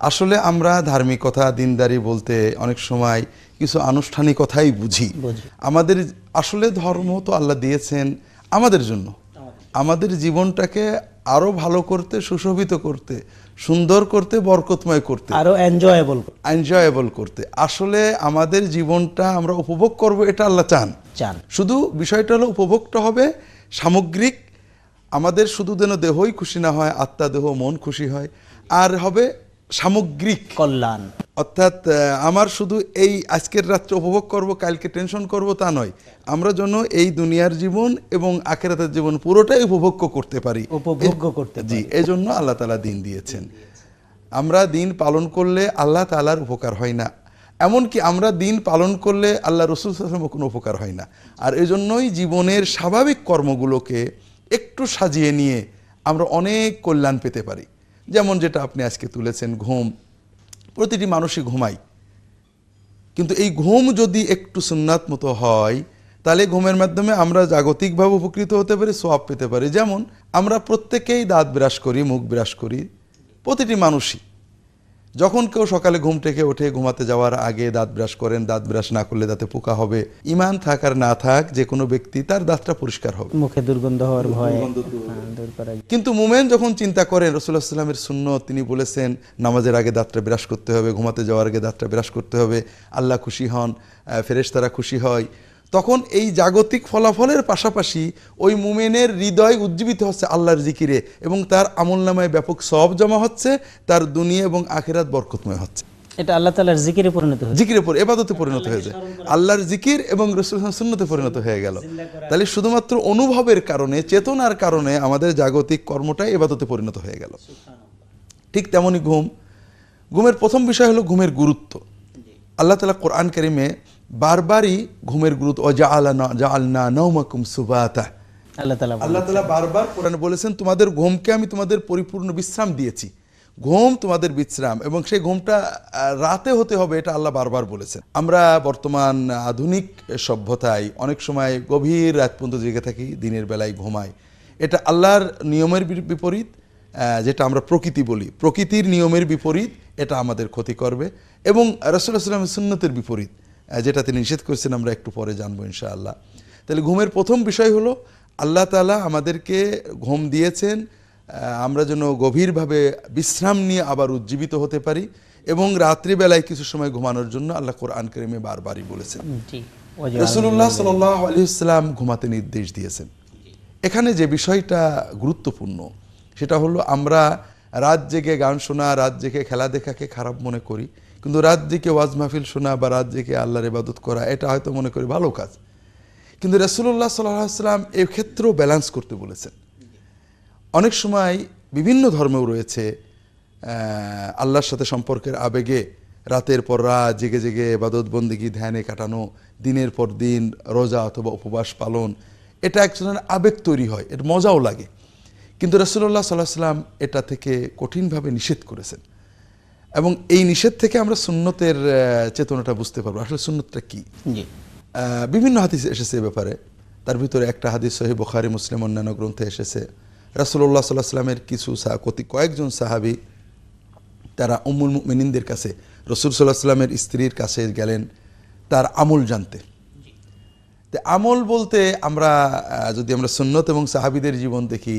আসলে আমরা ধার্মিকতা দিনদারি বলতে অনেক সময় কিছু আনুষ্ঠানিকতাই বুঝি। আমাদের আসলে ধর্ম তো আল্লাহ দিয়েছেন আমাদের জন্য, আমাদের জীবনটাকে আরো ভালো করতে, সুশোভিত করতে, সুন্দর করতে, বরকতময় করতে, আরো এনজয়েবল করতে। আসলে আমাদের জীবনটা আমরা উপভোগ করব, এটা আল্লাহ চান। শুধু বিষয়টা হলো উপভোগটা হবে সামগ্রিক, আমাদের শুধু যেন দেহই খুশি না হয়, আত্মা, দেহ, মন খুশি হয়, আর হবে সামগ্রিক কল্যাণ। অর্থাৎ আমার শুধু এই আজকের রাত্রে উপভোগ করব, কালকে টেনশন করব তা নয়, আমরা যেন এই দুনিয়ার জীবন এবং আখিরাতের জীবন পুরোটাই উপভোগ করতে পারি। জি, এই জন্য আল্লাহ তাআলা দিন দিয়েছেন। আমরা দিন পালন করলে আল্লাহ তাআলার উপকার হয় না, এমনকি আমরা দিন পালন করলে আল্লাহ রাসূল সাল্লাল্লাহু আলাইহি ওয়াসাল্লামের কোনো উপকার হয় না। আর এই জন্যই জীবনের স্বাভাবিক কর্মগুলোকে একটু সাজিয়ে নিয়ে আমরা অনেক কল্যাণ পেতে পারি। যেমন যেটা আপনি আজকে তুলেছেন, ঘুম। প্রতিটি মানুষই ঘুমায়, কিন্তু এই ঘুম যদি একটু সুন্নাত মতো হয় তাহলে ঘুমের মাধ্যমে আমরা জাগতিকভাবে উপকৃত হতে পারি, সওয়াব পেতে পারি। যেমন আমরা প্রত্যেকেই দাঁত ব্রাশ করি, মুখ ব্রাশ করি, প্রতিটি মানুষই। যখন কেউ সকালে ঘুম থেকে ওঠে ঘুমাতে যাওয়ার আগে দাঁত ব্রাশ করেন, দাঁত ব্রাশ না করলে দাঁতে পোকা হবে। ঈমান থাক আর না থাক, যে কোনো ব্যক্তি তার দাঁতটা পরিষ্কার হবে, মুখে দুর্গন্ধ হওয়ার ভয়। কিন্তু মুমিন যখন চিন্তা করেন, রাসূলুল্লাহ সাল্লাল্লাহু আলাইহি ওয়াসাল্লামের সুন্নত, তিনি বলেছেন নামাজের আগে দাঁতটা ব্রাশ করতে হবে, ঘুমাতে যাওয়ার আগে দাঁতটা ব্রাশ করতে হবে, আল্লাহ খুশি হন, ফেরেশতারা খুশি হয়। তখন এই জাগতিক ফলাফলের পাশাপাশি ওই মুমিনের হৃদয় উজ্জীবিত হচ্ছে আল্লাহর জিকিরে, এবং তার আমলনামায় ব্যাপক সওয়াব জমা হচ্ছে, তার দুনিয়া এবং আখিরাত বরকতময় হচ্ছে। এটা আল্লাহ তাআলার জিকিরে পরিণত হয়, জিকিরে পরে ইবাদতে পরিণত হয়ে যায়, আল্লাহর জিকির এবং রাসূলুল্লাহ সুন্নতে পরিণত হয়ে গেল। তাহলে শুধুমাত্র অনুভবের কারণে, চেতনার কারণে আমাদের জাগতিক কর্মটাই ইবাদতে পরিণত হয়ে গেল। ঠিক তেমনি ঘুমের প্রথম বিষয় হলো ঘুমের গুরুত্ব। আল্লাহ তাআলা কোরআন কারীমে বারবারই ঘুমের গুরুত্ব, জাআলনা নাওমাকুম সুবাতা, আল্লাহ তাআলা বারবার কোরআনে বলেছেন তোমাদের ঘুমকে আমি তোমাদের পরিপূর্ণ বিশ্রাম দিয়েছি। ঘুম তোমাদের বিশ্রাম, এবং সেই ঘুমটা রাতে হতে হবে, এটা আল্লাহ বারবার বলেছেন। আমরা বর্তমান আধুনিক সভ্যতায় অনেক সময় গভীর রাত পর্যন্ত জেগে থাকি, দিনের বেলায় ঘুমাই। এটা আল্লাহর নিয়মের বিপরীত, যেটা আমরা প্রকৃতি বলি, প্রকৃতির নিয়মের বিপরীত, এটা আমাদের ক্ষতি করবে। এবং রাসূলুল্লাহ সাল্লাল্লাহু আলাইহি ওয়াসাল্লামের সুন্নতের বিপরীত, যেটা তিনি নিষেধ করেছেন, আমরা একটু পরে জানবো ইনশাআল্লাহ। তাহলে ঘুমের প্রথম বিষয় হলো আল্লাহ তাআলা আমাদেরকে ঘুম দিয়েছেন আমরা যেন গভীরভাবে বিশ্রাম নিয়ে আবার উজ্জীবিত হতে পারি, এবং রাত্রিবেলায় কিছু সময় ঘুমানোর জন্য আল্লাহ কোরআন কারীমে বারবারই বলেছেন। রাসূলুল্লাহ সাল্লাল্লাহু আলাইহি ওয়াসাল্লাম ঘুমাতে নির্দেশ দিয়েছেন। এখানে যে বিষয়টা গুরুত্বপূর্ণ সেটা হলো, আমরা রাত জেগে গান শোনা, রাত জেগে খেলা দেখাকে খারাপ মনে করি, কিন্তু রাত জেগে ওয়াজ মাহফিল শোনা বা রাত জেগে আল্লাহর ইবাদত করা, এটা হয়তো মনে করি ভালো কাজ। কিন্তু রাসূলুল্লাহ সাল্লাল্লাহু আলাইহি ওয়াসাল্লাম এই ক্ষেত্রেও ব্যালেন্স করতে বলেছেন। অনেক সময় বিভিন্ন ধর্মেও রয়েছে আল্লাহর সাথে সম্পর্কের আবেগে রাতের পর রাত জেগে জেগে ইবাদত বন্দেগী ধ্যানে কাটানো, দিনের পর দিন রোজা অথবা উপবাস পালন, এটা একজনের আবেগ তৈরি হয়, এর মজাও লাগে। কিন্তু রাসূলুল্লাহ সাল্লাল্লাহু আলাইহি ওয়াসাল্লাম এটা থেকে কঠিনভাবে নিষেধ করেছেন, এবং এই নিষেধ থেকে আমরা সুন্নতের চেতনাটা বুঝতে পারবো আসলে সুন্নতটা কি। বিভিন্ন হাদিস এসেছে এ ব্যাপারে, তার ভিতরে একটা হাদিস সহিহ বুখারী, মুসলিম, অন্যান্য গ্রন্থে এসেছে। রাসূলুল্লাহ সাল্লাল্লাহু আলাইহি ওয়াসাল্লামের কিছু কয়েকজন সাহাবী তারা উম্মুল মুমিনিনদের কাছে, রাসূল সাল্লাল্লাহু আলাইহি ওয়াসাল্লামের স্ত্রীর কাছে গেলেন তার আমল জানতে। তো আমল বলতে আমরা যদি আমরা সুন্নত এবং সাহাবীদের জীবন দেখি,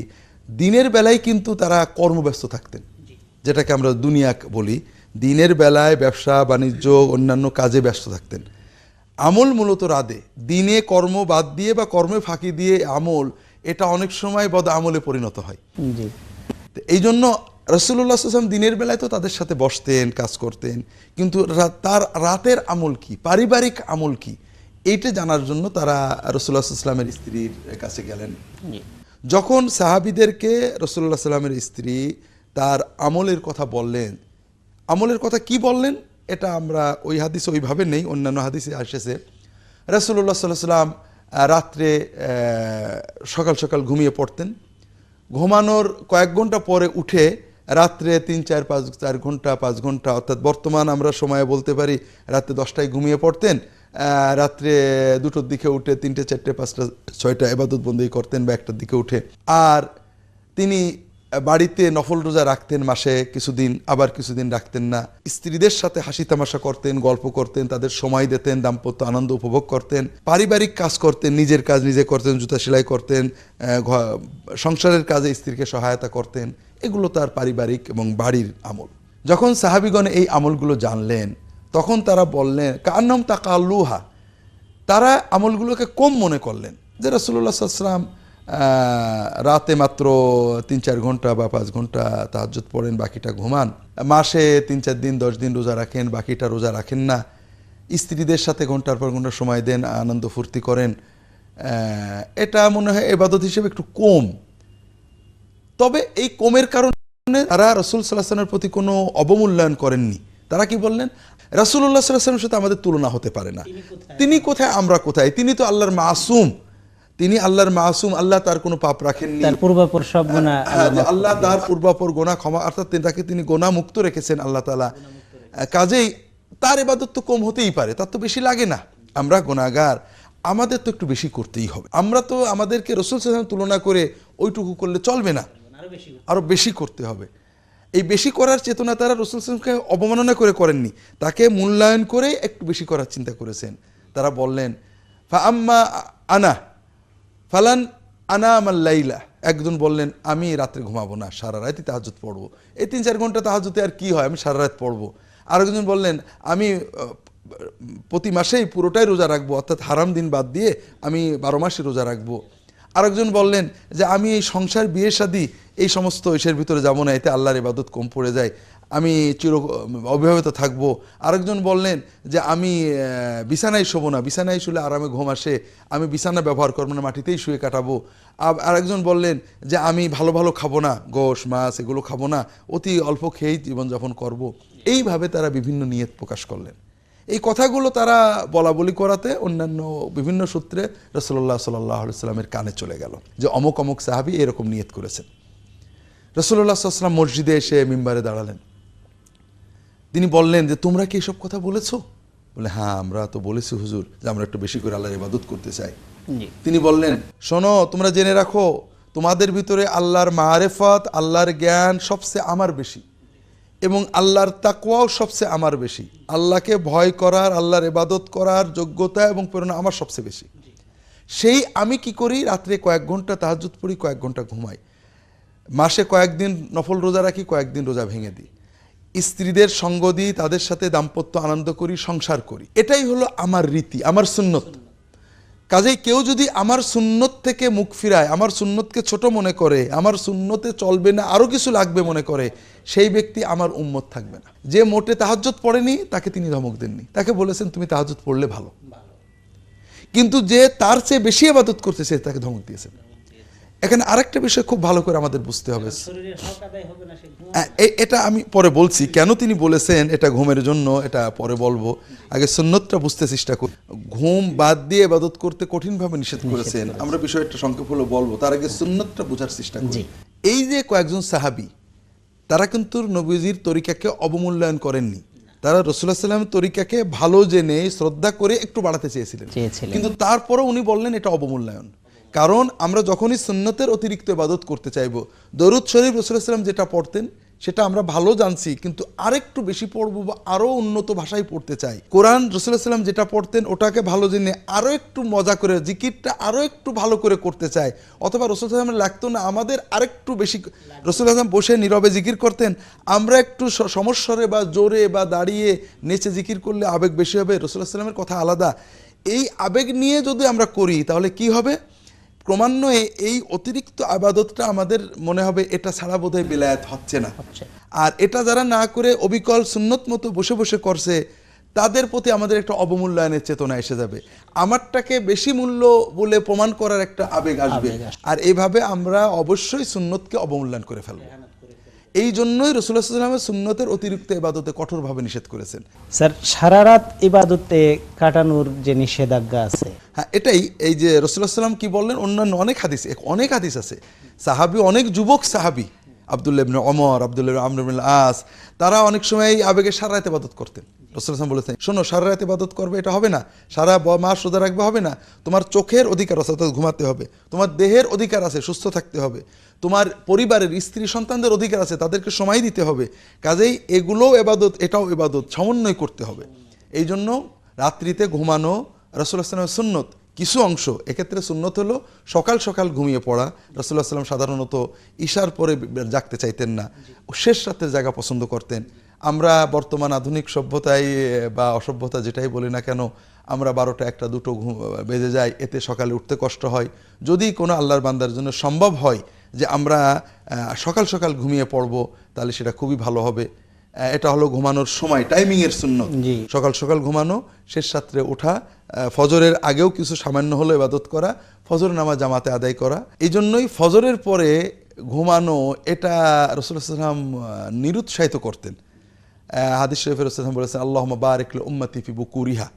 দিনের বেলায় কিন্তু তারা কর্মব্যস্ত থাকতেন, যেটাকে আমরা দুনিয়া বলি। দিনের বেলায় ব্যবসা বাণিজ্য অন্যান্য কাজে ব্যস্ত থাকতেন। আমল মূলত রাতে, দিনে কর্ম বাদ দিয়ে বা কর্মে ফাঁকি দিয়ে আমল, এটা অনেক সময় বদ আমলে পরিণত হয়। এই জন্য রাসূলুল্লাহ সাল্লাল্লাহু আলাইহি ওয়াসাল্লাম দিনের বেলায় তো তাদের সাথে বসতেন, কাজ করতেন, কিন্তু তার রাতের আমল কি, পারিবারিক আমল কি, এইটা জানার জন্য তারা রাসূলুল্লাহ সাল্লাল্লাহু আলাইহি ওয়াসাল্লামের স্ত্রীর কাছে গেলেন। যখন সাহাবীদেরকে রাসূলুল্লাহ সাল্লাল্লাহু আলাইহি ওয়াসাল্লামের স্ত্রী তার আমলের কথা বললেন, আমলের কথা কি বললেন এটা আমরা ওই হাদিসে ওইভাবে নেই, অন্যান্য হাদিসে আসেছে রাসূলুল্লাহ সাল্লাল্লাহু আলাইহি ওয়াসাল্লাম রাত্রে সকাল সকাল ঘুমিয়ে পড়তেন, ঘুমানোর কয়েক ঘন্টা পরে উঠে রাত্রে 3-4 ঘন্টা 5 ঘন্টা, অর্থাৎ বর্তমান আমরা সময়ে বলতে পারি রাত্রে 10টায় ঘুমিয়ে পড়তেন, রাত্রে 2টোর দিকে উঠে 3টে 4টে 5টা 6টা ইবাদত বন্দেগী করতেন, বা 1টার দিকে উঠে। আর তিনি বাড়িতে নফল রোজা রাখতেন মাসে কিছুদিন, আবার কিছুদিন রাখতেন না। স্ত্রীদের সাথে হাসি তামাশা করতেন, গল্প করতেন, তাদের সময় দিতেন, দাম্পত্য আনন্দ উপভোগ করতেন, পারিবারিক কাজ করতেন, নিজের কাজ নিজে করতেন, জুতা সেলাই করতেন, সংসারের কাজে স্ত্রীকে সহায়তা করতেন। এগুলো তার পারিবারিক এবং বাড়ির আমল। যখন সাহাবিগণ এই আমলগুলো জানলেন তখন তারা বললেন কান্নাম তাকাল্লুহা, তারা আমলগুলোকে কম মনে করলেন যে রাসূলুল্লাহ সাল্লাল্লাহু আলাইহি ওয়াসাল্লাম রাতে মাত্র 3-4 ঘন্টা বা 5 ঘন্টা তাহাজ্জুদ পড়েন, বাকিটা ঘুমান, মাসে 3-4 দিন 10 দিন রোজা রাখেন, বাকিটা রোজা রাখেন না, স্ত্রীদের সাথে ঘন্টার পর ঘন্টা সময় দেন, আনন্দ ফুর্তি করেন, এটা মনে হয় ইবাদত হিসেবে একটু কম। তবে এই কমের কারণে তারা রাসূল সাল্লাল্লাহু আলাইহি ওয়াসাল্লামের প্রতি কোনো অবমূল্যায়ন করেননি। তারা কি বললেন, রাসূলুল্লাহ সাল্লাল্লাহু আলাইহি ওয়াসাল্লামের সাথে আমাদের তুলনা হতে পারে না, তিনি কোথায় আমরা কোথায়, তিনি তো আল্লাহর মাসুম, তিনি আল্লাহর মাসুম, আল্লাহ তার কোনো পাপ রাখেননি, তার পূর্বাপর সব গুনাহ আল্লাহ তার পূর্বাপর গোনা ক্ষমা, অর্থাৎ তাকে তিনি গোনা মুক্ত রেখেছেন আল্লাহ তাআলা। কাজেই তার ইবাদত তো কম হতেই পারে, তার তো বেশি লাগে না। আমরা গুনাহগার, আমাদের তো একটু বেশি করতেই হবে। আমরা তো আমাদেরকে রাসূল সাল্লাল্লাহু আলাইহি ওয়াসাল্লাম তুলনা করে ওইটুকু করলে চলবে না, আরো বেশি করতে হবে। এই বেশি করার চেতনা তারা রাসূল সাল্লাল্লাহু আলাইহি ওয়াসাল্লামকে অবমাননা করে করেননি, তাকে মূল্যায়ন করে একটু বেশি করার চিন্তা করেছেন। তারা বললেন ফা আম্মা আনা ফালান আনামাল লাইলা, একজন বললেন আমি রাত্রে ঘুমাবো না, সারা রাতই তাহাজ্জুদ পড়বো, এই 3-4 ঘন্টা তাহাজ্জুদে আর কি হয়, আমি সারা রাত পড়বো। আরেকজন বললেন আমি প্রতি মাসেই পুরোটাই রোজা রাখবো, অর্থাৎ হারাম দিন বাদ দিয়ে আমি 12 মাসই রোজা রাখবো। আরেকজন বললেন যে আমি এই সংসার বিয়ে শাদী এই সমস্ত ইসের ভিতরে যাবো না, এতে আল্লাহর ইবাদত কম পড়ে যায়, আমি অবিবাহিত থাকবো। আরেকজন বললেন যে আমি বিছানায় শোবো না, বিছানায় শুলে আরামে ঘুম আসে, আমি বিছানা ব্যবহার করবো না, মাটিতেই শুয়ে কাটাবো। আরেকজন বললেন যে আমি ভালো ভালো খাবো না, গোশ মাছ এগুলো খাবো না, অতি অল্প খেয়েই জীবনযাপন করব। এইভাবে তারা বিভিন্ন নিয়ত প্রকাশ করলেন। এই কথাগুলো তারা বলা বলি করাতে অন্যান্য বিভিন্ন সূত্রে রাসূলুল্লাহ সাল্লাল্লাহু আলাইহি ওয়াসাল্লামের কানে চলে গেল যে অমুক অমুক সাহাবী এরকম নিয়ত করেছেন। রাসূলুল্লাহ সাল্লাল্লাহু আলাইহি ওয়াসাল্লাম মসজিদে এসে মিম্বারে দাঁড়ালেন। তিনি বললেন যে তোমরা কি এসব কথা বলেছো? বলে হ্যাঁ আমরা তো বলেছি হুজুর যে আমরা একটু বেশি করে আল্লাহর ইবাদত করতে চাই। তিনি বললেন শোনো, তোমরা জেনে রাখো তোমাদের ভিতরে আল্লাহর মারেফত, আল্লাহর জ্ঞান সবচেয়ে আমার বেশি এবং আল্লাহর তাকওয়াও সবচেয়ে আমার বেশি। আল্লাহকে ভয় করার, আল্লাহর ইবাদত করার যোগ্যতা এবং প্রেরণা আমার সবচেয়ে বেশি। সেই আমি কি করি, রাত্রে কয়েক ঘন্টা তাহাজ্জুদ পড়ি, কয়েক ঘন্টা ঘুমাই, মাসে কয়েকদিন নফল রোজা রাখি, কয়েকদিন রোজা ভেঙে দিই, স্ত্রীদের সঙ্গ দিই, তাদের সাথে দাম্পত্য আনন্দ করি, সংসার করি। এটাই হলো আমার রীতি, আমার সুন্নত। কাজেই কেউ যদি আমার সুন্নত থেকে মুখ ফিরায়, আমার সুন্নতকে ছোট মনে করে, আমার সুন্নতে চলবে না আরো কিছু লাগবে মনে করে, সেই ব্যক্তি আমার উম্মত থাকবে না। যে মোটে তাহাজ্জুদ পড়েনি তাকে তিনি ধমক দেননি, তাকে বলেছেন তুমি তাহাজ্জুদ পড়লে ভালো, কিন্তু যে তার চেয়ে বেশি ইবাদত করতেছে তাকে ধমক দিয়েছেন। এখানে আরেকটা বিষয় খুব ভালো করে আমাদের বুঝতে হবে, এটা আমি পরে বলছি কেন তিনি বলেছেন এটা ঘুমের জন্য, এটা পরে বলবো, আগে সুন্নতটা বুঝতে চেষ্টা করি। ঘুম বাদ দিয়ে ইবাদত করতে কঠিনভাবে নিষেধ করেছেন, আমরা বিষয়টা সংক্ষেপ হলো বলবো, তার আগে সুন্নতটা বোঝার চেষ্টা করি। এই যে কয়েকজন সাহাবী তারা কিন্তু নবীজির তরিকাকে অবমূল্যায়ন করেননি, তারা রাসূলুল্লাহ সাল্লাল্লাহু আলাইহি ওয়াসাল্লামের তরিকাকে ভালো জেনে শ্রদ্ধা করে একটু বাড়াতে চেয়েছিলেন, কিন্তু তারপরেও উনি বললেন এটা অবমূল্যায়ন। কারণ আমরা যখনই সুন্নতের অতিরিক্ত ইবাদত করতে চাইব, দরুদ শরীফ রাসূলুল্লাহ সাল্লাল্লাহু আলাইহি ওয়াসাল্লাম যেটা পড়তেন সেটা আমরা ভালো জানছি, কিন্তু আরেকটু বেশি পড়বো বা আরো উন্নত ভাষায় পড়তে চাই। কোরআন রাসূলুল্লাহ সাল্লাল্লাহু আলাইহি ওয়াসাল্লাম যেটা পড়তেন ওটাকে ভালো জেনে আরো একটু মজা করে জিকিরটা আরো একটু ভালো করে করতে চাই, অথবা রাসূলুল্লাহ সাল্লাল্লাহু আলাইহি ওয়াসাল্লাম লাগতো না আমাদের আরেকটু বেশি, রাসূলুল্লাহ সাল্লাল্লাহু আলাইহি ওয়াসাল্লাম বসে নীরবে জিকির করতেন, আমরা একটু সমস্বরে বা জোরে বা দাঁড়িয়ে নেচে জিকির করলে আবেগ বেশি হবে, রাসূলুল্লাহ সাল্লাল্লাহু আলাইহি ওয়াসাল্লামের কথা আলাদা। এই আবেগ নিয়ে যদি আমরা করি তাহলে কি হবে, ক্রমান্বয়ে এই অতিরিক্ত আবাদতটা আমাদের মনে হবে এটা ছাড়া বোধহয় বেলায়েত হচ্ছে না। আর এটা যারা না করে অবিকল সুন্নত মতো বসে বসে করছে তাদের প্রতি আমাদের একটা অবমূল্যায়নের চেতনা এসে যাবে, আমারটাকে বেশি মূল্য বলে প্রমাণ করার একটা আবেগ আসবে, আর এইভাবে আমরা অবশ্যই সুন্নতকে অবমূল্যায়ন করে ফেলবো। এই জন্যই রাসূলুল্লাহ সাল্লাল্লাহু আলাইহি ওয়াসাল্লাম সুন্নতের অতিরিক্ত ইবাদতে কঠোরভাবে নিষেধ করেছেন। স্যার সারা রাত ইবাদতে কাটানোর যে নিষেধাজ্ঞা আছে, হ্যাঁ এটাই, এই যে রাসূলুল্লাহ সাল্লাল্লাহু আলাইহি ওয়াসাল্লাম কি বললেন, অন্যান্য অনেক হাদিস আছে, সাহাবী অনেক যুবক সাহাবী আব্দুল্লাহ ইবনে ওমর, আব্দুল্লাহ ইবনে আমর ইবনে আস, তারা অনেক সময় এই আবেগে সারা রাত ইবাদত করতেন। রাসূলুল্লাহ সাল্লাল্লাহু আলাইহি ওয়াসাল্লাম বলেছেন, শোনো, সারা রাত ইবাদত করবে এটা হবে না, সারা মাস রোজা রাখবে হবে না, তোমার চোখের অধিকার আছে, অর্থাৎ ঘুমাতে হবে, তোমার দেহের অধিকার আছে, সুস্থ থাকতে হবে, তোমার পরিবারের স্ত্রী সন্তানদের অধিকার আছে, তাদেরকে সময় দিতে হবে, কাজেই এগুলোও ইবাদত, এটাও ইবাদত, সমন্বয় করতে হবে। এই জন্য রাত্রিতে ঘুমানো রাসূলুল্লাহ সাল্লাল্লাহু আলাইহি ওয়াসাল্লামের সুন্নত। কিছু অংশ, এক্ষেত্রে সুন্নত হলো সকাল সকাল ঘুমিয়ে পড়া। রাসূলুল্লাহ সাল্লাল্লাহু আলাইহি ওয়াসাল্লাম সাধারণত ঈশার পরে জাগতে চাইতেন না, শেষ রাতের জায়গা পছন্দ করতেন। আমরা বর্তমান আধুনিক সভ্যতায় বা অসভ্যতা যেটাই বলি না কেন, আমরা 12টা 1টা 2টো বেজে যায়, এতে সকালে উঠতে কষ্ট হয়। যদি কোনো আল্লাহর বান্দার জন্য সম্ভব হয় যে আমরা সকাল সকাল ঘুমিয়ে পড়ব, তাহলে সেটা খুবই ভালো হবে। এটা হলো ঘুমানোর সময়, টাইমিংয়ের সুন্নত। সকাল সকাল ঘুমানো, শেষ রাত্রে ওঠা, ফজরের আগেও কিছু সামান্য হলো ইবাদত করা, ফজর নামাজ জামাতে আদায় করা। এই জন্যই ফজরের পরে ঘুমানো এটা রাসূলুল্লাহ সাল্লাল্লাহু আলাইহি ওয়াসাল্লাম নিরুৎসাহিত করতেন। হাদিস শরীফে রাসূলুল্লাহ সাল্লাল্লাহু আলাইহি ওয়াসাল্লাম বলেছেন, আল্লাহুম্মা বারিক লি উম্মতি ফি বুকুরিহা।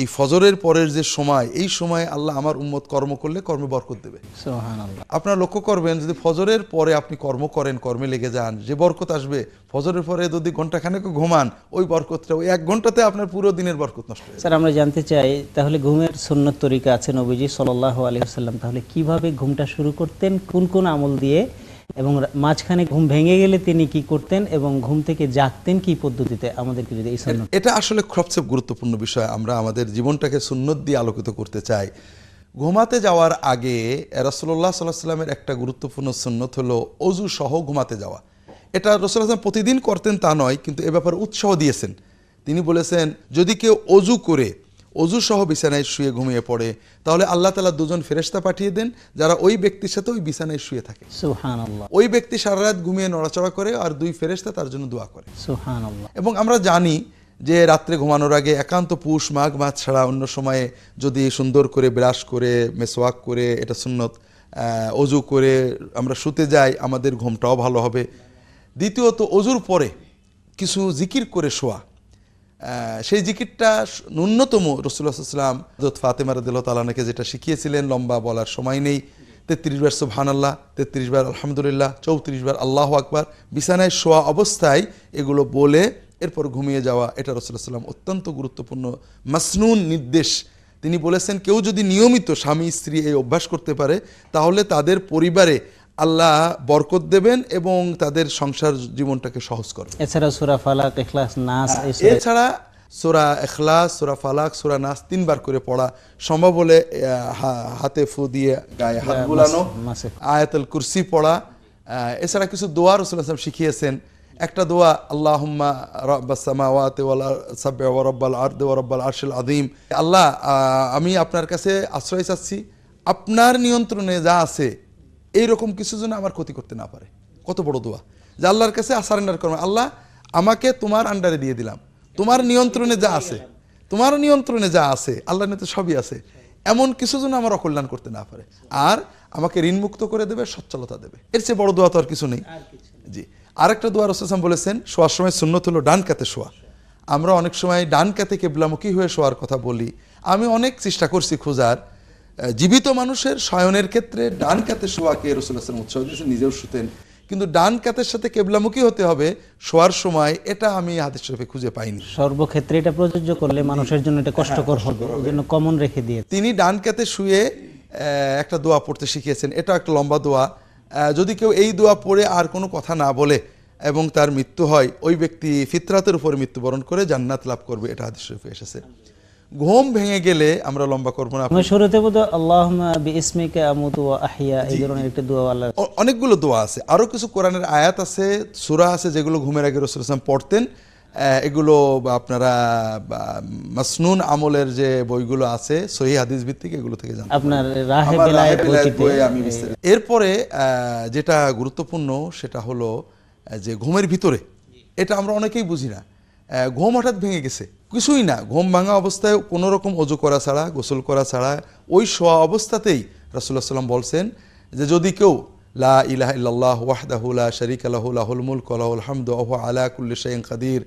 এই ফজরের পরের যে সময়, এই সময় আল্লাহ আমার উম্মত কর্ম করলে কর্মে বরকত দেবে। সুবহানাল্লাহ। আপনারা লক্ষ্য করবেন, যদি ফজরের পরে আপনি কর্ম করেন, কর্মে লেগে যান, যে বরকত আসবে, ফজরের পরে যদি ঘন্টাখানেক ঘুমান, ওই বরকতটা ওই 1 ঘন্টাতে আপনার পুরো দিনের বরকত নষ্ট হয়ে যায়। স্যার, আমরা জানতে চাই তাহলে ঘুমের সুন্নত তরিকা আছে নবীজি সাল্লাল্লাহু আলাইহি ওয়াসাল্লাম তাহলে কিভাবে ঘুমটা শুরু করতেন, কোন কোন আমল দিয়ে, এবং মাঝখানে ঘুম ভেঙে গেলে তিনি কি করতেন, এবং ঘুম থেকে জাগতেন কি পদ্ধতিতে, আমাদেরকে যদি এই সুন্নত। এটা আসলে সবচেয়ে গুরুত্বপূর্ণ বিষয়। আমরা আমাদের জীবনটাকে সুন্নত দিয়ে আলোকিত করতে চাই। ঘুমাতে যাওয়ার আগে রাসূলুল্লাহ সাল্লাল্লাহু আলাইহি ওয়াসাল্লামের একটা গুরুত্বপূর্ণ সুন্নত হলো অজু সহ ঘুমাতে যাওয়া। এটা রাসূলুল্লাহ সাল্লাল্লাহু আলাইহি ওয়াসাল্লাম প্রতিদিন করতেন তা নয়, কিন্তু এ ব্যাপারে উৎসাহ দিয়েছেন। তিনি বলেছেন, যদি কেউ অজু করে অজু সহ বিছানায় শুয়ে ঘুমিয়ে পড়ে, তাহলে আল্লাহ তাআলা 2 জন ফেরেশতা পাঠিয়ে দেন, যারা ওই ব্যক্তির সাথে ওই বিছানায় শুয়ে থাকে। সুবহানাল্লাহ। ওই ব্যক্তি সারা রাত ঘুমিয়ে নড়াচড়া করে, আর 2 ফেরেশতা তার জন্য দোয়া করে। সুবহানাল্লাহ। এবং আমরা জানি যে রাত্রে ঘুমানোর আগে একান্ত পুষ মাঘ মাস ছাড়া অন্য সময়ে যদি সুন্দর করে ব্রাশ করে, মেসওয়াক করে, এটা সুন্নত, অজু করে আমরা শুতে যাই, আমাদের ঘুমটাও ভালো হবে। দ্বিতীয়ত, অজুর পরে কিছু জিকির করে শোয়া। সেই জিকিরটা ন্যূনতম রাসূলুল্লাহ সাল্লাল্লাহু আলাইহি ওয়াসাল্লাম হযরত ফাতেমা রাদিয়াল্লাহু তাআলা আনহাকে যেটা শিখিয়েছিলেন, লম্বা বলার সময় নেই, 33 বার সুবহানাল্লাহ, 33 বার আলহামদুলিল্লাহ, 34 বার আল্লাহু আকবার, বিছানায় শোয়া অবস্থায় এগুলো বলে এরপর ঘুমিয়ে যাওয়া। এটা রাসূলুল্লাহ সাল্লাল্লাহু আলাইহি ওয়াসাল্লাম অত্যন্ত গুরুত্বপূর্ণ মাসনুন নির্দেশ। তিনি বলেছেন, কেউ যদি নিয়মিত স্বামী স্ত্রী এই অভ্যাস করতে পারে, তাহলে তাদের পরিবারে আল্লাহ বরকত দেবেন এবং তাদের সংসার জীবনটাকে সহজ করবেন। এছাড়া সূরা ফালাক, ইখলাস, নাস, এছাড়া সূরা ইখলাস, সূরা ফালাক, সূরা নাস 3 বার করে পড়া, সম্ভব হলে হাতে ফু দিয়ে গায়ে হাত বুলানো, আয়াতুল কুরসি পড়া। এছাড়া কিছু দোয়া রাসূলুল্লাহ সাল্লাল্লাহু আলাইহি ওয়াসাল্লাম শিখিয়েছেন। একটা দোয়া, আল্লাহুম্মা রাব্বাস সামাওয়াতি ওয়াল সাব'i ওয়া রাব্বাল আরদি ওয়া রাব্বাল আরশিল আযীম। আল্লাহ, আমি আপনার কাছে আশ্রয় চাচ্ছি, আপনার নিয়ন্ত্রণে যা আছে এইরকম কিছু যেন আমার ক্ষতি করতে না পারে। কত বড় দোয়া, যে আল্লাহর কাছে সারেন্ডার করবে, আল্লাহ আমাকে তোমার আন্ডারে দিয়ে দিলাম, তোমার নিয়ন্ত্রণে যা আছে, তোমার নিয়ন্ত্রণে যা আছে, আল্লাহর নিয়ন্ত্রণে সবই আছে, এমন কিছু যেন আমার অকল্যাণ করতে না পারে, আর আমাকে ঋণমুক্ত করে দেবে, সচ্ছলতা দেবে। এর চেয়ে বড় দোয়া তো আর কিছু নেই। জি, আরেকটা দোয়া রাসূলুল্লাহ সাল্লাল্লাহু আলাইহি ওয়াসাল্লাম বলেছেন, শোয়ার সময় সুন্নত হলো ডান কাতে শোয়া। আমরা অনেক সময় ডান কাতে কিবলামুখী হয়ে শোয়ার কথা বলি। আমি অনেক চেষ্টা করছি খোঁজার, জীবিত মানুষের শয়নের ক্ষেত্রে ডান কাতে শোয়াকে রাসূলুল্লাহ সাল্লাল্লাহু আলাইহি ওয়াসাল্লাম উৎসাহ দিয়েছেন, নিজেও শুতেন, কিন্তু ডান কাতের সাথে কিবলামুখী হতে হবে শোয়ার সময়, এটা আমি হাদিস শরীফে খুঁজে পাইনি। সর্বক্ষেত্রে এটা প্রযোজ্য করলে মানুষের জন্য এটা কষ্টকর হবে, এজন্য কমন রেখে দিয়ে তিনি ডান কাতে শুয়ে একটা দোয়া পড়তে শিখিয়েছেন। এটা একটা লম্বা দোয়া। যদি কেউ এই দোয়া পড়ে আর কোনো কথা না বলে এবং তার মৃত্যু হয়, ওই ব্যক্তি ফিতরাতের উপর মৃত্যুবরণ করে জান্নাত লাভ করবে, এটা হাদিস শরীফে এসেছে। ঘুম ভেঙে গেলে, আমরা লম্বা করব না, আমি শুরুতে বলতে আল্লাহুম্মা বিইসমিকা আমুতু ওয়া আহইয়া, এই ধরনের একটা দোয়া আল্লাহ। অনেকগুলো দোয়া আছে, আরো কিছু কোরআনের আয়াত আছে, সূরা আছে, যেগুলো ঘুমের আগে রাসূলুল্লাহ সাল্লাল্লাহু আলাইহি ওয়াসাল্লাম পড়তেন। এগুলো আপনারা মাসনুন আমলের যে বইগুলো আছে সহিহ হাদিস ভিত্তিক, এগুলো থেকে জানতে আপনার রাহে বেলায়েত বইতে আমি বিস্তারিত। এরপরে যেটা গুরুত্বপূর্ণ সেটা হলো যে ঘুমের ভিতরে, এটা আমরা অনেকেই বুঝি না, ঘুম হঠাৎ ভেঙে গেছে, কিছুই না, ঘুম ভাঙা অবস্থায় কোনো রকম ওযু করা ছাড়া, গোসল করা ছাড়া, ওই শোয়া অবস্থাতেই রাসূলুল্লাহ সাল্লাল্লাহু আলাইহি ওয়াসাল্লাম বলছেন যে যদি কেউ লা ইলাহা ইল্লাল্লাহ ওয়াহদাহু লা শারীকা লাহু লাহুল মুলকু ওয়া লাহুল হামদু ওয়া হুয়া আলা কুল্লি শাইইন কাদির,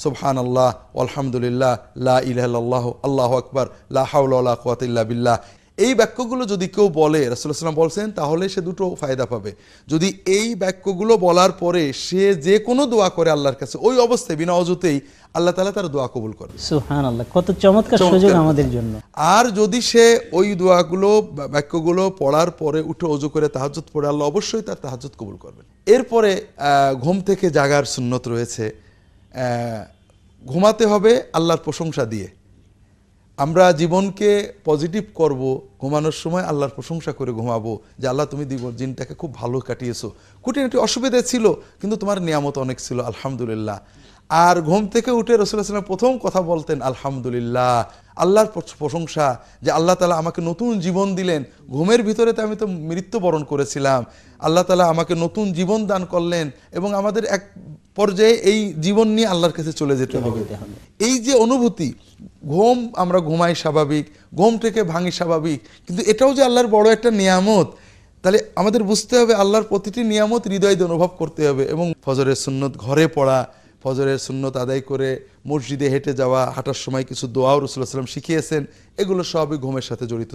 সুবহানাল্লাহ ওয়ালহামদুলিল্লাহ লা ইলাহা ইল্লাল্লাহু আল্লাহু আকবার লা হাওলা ওয়া লা কুওয়াতা ইল্লা বিল্লাহ, এই বাক্যগুলো যদি কেউ বলে, রাসূলুল্লাহ সাল্লাল্লাহু আলাইহি ওয়াসাল্লাম বলছেন, তাহলে সে দুটো ফায়দা পাবে। যদি এই বাক্যগুলো বলার পরে সে যে কোনো দোয়া করে আল্লাহর কাছে, ওই অবস্থায় বিনা অজুতেই আল্লাহ তাআলা তার দোয়া কবুল করে। সুবহানাল্লাহ, কত চমৎকার সুযোগ আমাদের জন্য। আর যদি সে ওই দোয়াগুলো বাক্যগুলো পড়ার পরে উঠে ওযু করে তাহাজ্জুদ পড়ে, আল্লাহ অবশ্যই তার তাহাজ্জুদ কবুল করবেন। এরপরে ঘুম থেকে জাগার সুন্নত রয়েছে। ঘুমাতে হবে আল্লাহর প্রশংসা দিয়ে। আমরা জীবনকে পজিটিভ করব, ঘুমানোর সময় আল্লাহর প্রশংসা করে ঘুমাবো, যে আল্লাহ তুমি দিনটাকে খুব ভালো কাটিয়েছো, খুঁটিনাটি অসুবিধা ছিল কিন্তু তোমার নিয়ামত অনেক ছিল, আলহামদুলিল্লাহ। আর ঘুম থেকে উঠে রাসূলুল্লাহ সাল্লাল্লাহু আলাইহি ওয়াসাল্লাম প্রথম কথা বলতেন আলহামদুলিল্লাহ, আল্লাহর প্রশংসা, যে আল্লাহ তাআলা আমাকে নতুন জীবন দিলেন। ঘুমের ভিতরে তো আমি তো মৃত্যুবরণ করেছিলাম, আল্লাহ তাআলা আমাকে নতুন জীবন দান করলেন, এবং আমাদের এক পর্যায়ে এই জীবন নিয়ে আল্লাহর কাছে চলে যেতে হবে। এই যে অনুভূতি, ঘুম আমরা ঘুমাই স্বাভাবিক, ঘুম থেকে ভাঙি স্বাভাবিক, কিন্তু এটাও যে আল্লাহর বড় একটা নিয়ামত, তাহলে আমাদের বুঝতে হবে আল্লাহর প্রতিটি নিয়ামত হৃদয় দিয়ে অনুভব করতে হবে। এবং ফজরের সুন্নত ঘরে পড়া, ফজরের সুন্নত আদায় করে মসজিদে হেঁটে যাওয়া, হাঁটার সময় কিছু দোয়াও রাসূলুল্লাহ সাল্লাল্লাহু আলাইহি ওয়াসাল্লাম শিখিয়েছেন, এগুলো সবই ঘুমের সাথে জড়িত।